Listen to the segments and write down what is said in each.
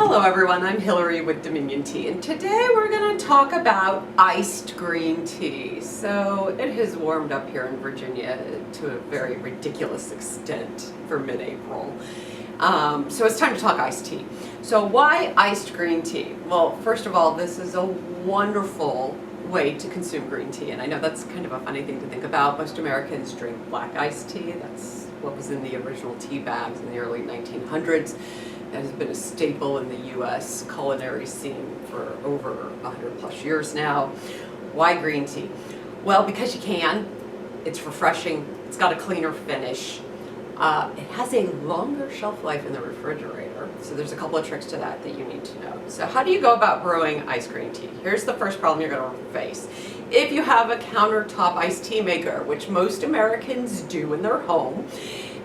Hello everyone, I'm Hillary with Dominion Tea, and today we're going to talk about iced green tea. So it has warmed up here in Virginia to a very ridiculous extent for mid-April. So it's time to talk iced tea. So why iced green tea? Well, first of all, this is a wonderful way to consume green tea, and I know that's kind of a funny thing to think about. Most Americans drink black iced tea. That's what was in the original tea bags in the early 1900s. That has been a staple in the U.S. culinary scene for over 100 plus years now. Why green tea? Well, because you can. It's refreshing. It's got a cleaner finish. It has a longer shelf life in the refrigerator. So there's a couple of tricks to that you need to know. So how do you go about brewing iced green tea? Here's the first problem you're going to face. If you have a countertop iced tea maker, which most Americans do in their home,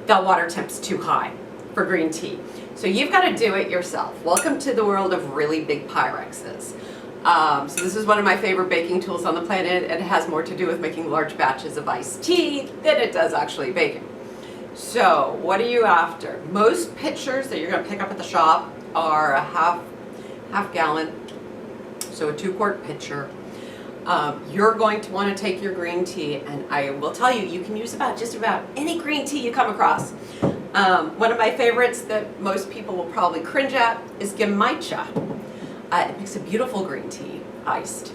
the water temp's too high for green tea. So you've got to do it yourself. Welcome to the world of really big Pyrexes. So this is one of my favorite baking tools on the planet, and it has more to do with making large batches of iced tea than it does actually baking. So what are you after? Most pitchers that you're going to pick up at the shop are a half gallon, so a 2-quart pitcher. You're going to want to take your green tea, and I will tell you, you can use just about any green tea you come across. One of my favorites that most people will probably cringe at is Gemaicha. It makes a beautiful green tea, iced.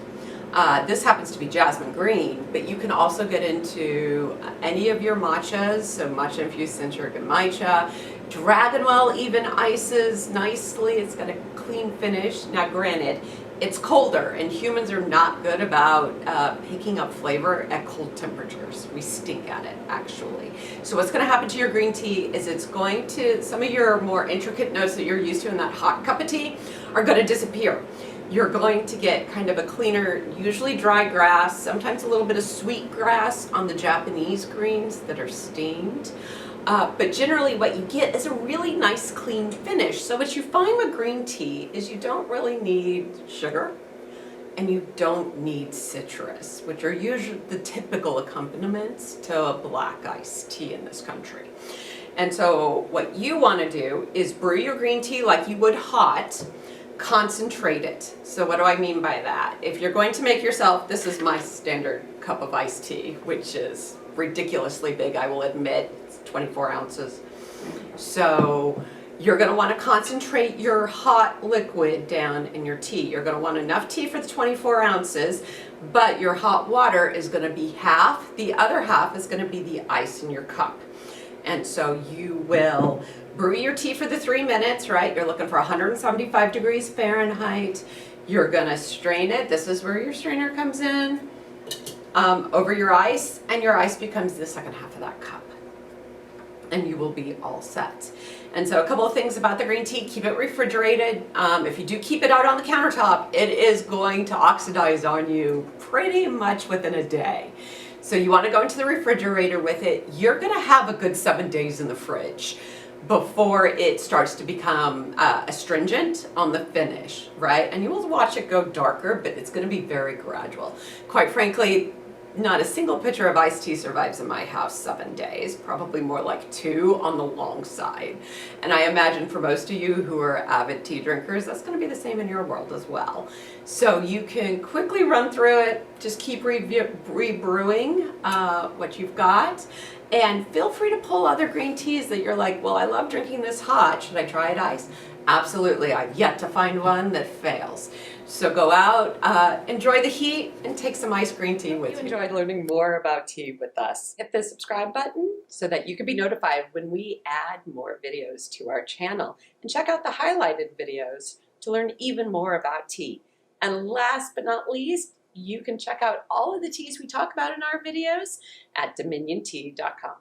This happens to be jasmine green, but you can also get into any of your matchas, so matcha infused center Gemaicha. Dragonwell even ices nicely. It's got a clean finish. Now granted, it's colder, and humans are not good about picking up flavor at cold temperatures. We stink at it, actually. So what's going to happen to your green tea is it's going to, some of your more intricate notes that you're used to in that hot cup of tea are going to disappear. You're going to get kind of a cleaner, usually dry grass, sometimes a little bit of sweet grass on the Japanese greens that are steamed. But generally what you get is a really nice clean finish. So what you find with green tea is you don't really need sugar and you don't need citrus, which are usually the typical accompaniments to a black iced tea in this country. And so what you want to do is brew your green tea like you would hot, concentrate it. So what do I mean by that? If you're going to make yourself, this is my standard cup of iced tea, which is ridiculously big, I will admit. It's 24 ounces. So you're going to want to concentrate your hot liquid down in your tea. You're going to want enough tea for the 24 ounces, but your hot water is going to be half. The other half is going to be the ice in your cup. And so you will brew your tea for the 3 minutes, right? You're looking for 175 degrees Fahrenheit. You're going to strain it. This is where your strainer comes in. Over your ice, and your ice becomes the second half of that cup, and you will be all set. And so a couple of things about the green tea: keep it refrigerated. If you do keep it out on the countertop, it is going to oxidize on you pretty much within a day. So you want to go into the refrigerator with it. You're going to have a good 7 days in the fridge before it starts to become astringent on the finish, right? And you will watch it go darker, but it's going to be very gradual. Quite frankly, not a single pitcher of iced tea survives in my house 7 days, probably more like 2 on the long side. And I imagine for most of you who are avid tea drinkers, that's going to be the same in your world as well. So you can quickly run through it, just keep rebrewing what you've got, and feel free to pull other green teas that you're like, well, I love drinking this hot. Should I try it iced? Absolutely. I've yet to find one that fails. So go out, enjoy the heat, and take some iced green tea with you. If you enjoyed learning more about tea with us, hit the subscribe button so that you can be notified when we add more videos to our channel. And check out the highlighted videos to learn even more about tea. And last but not least, you can check out all of the teas we talk about in our videos at dominiontea.com.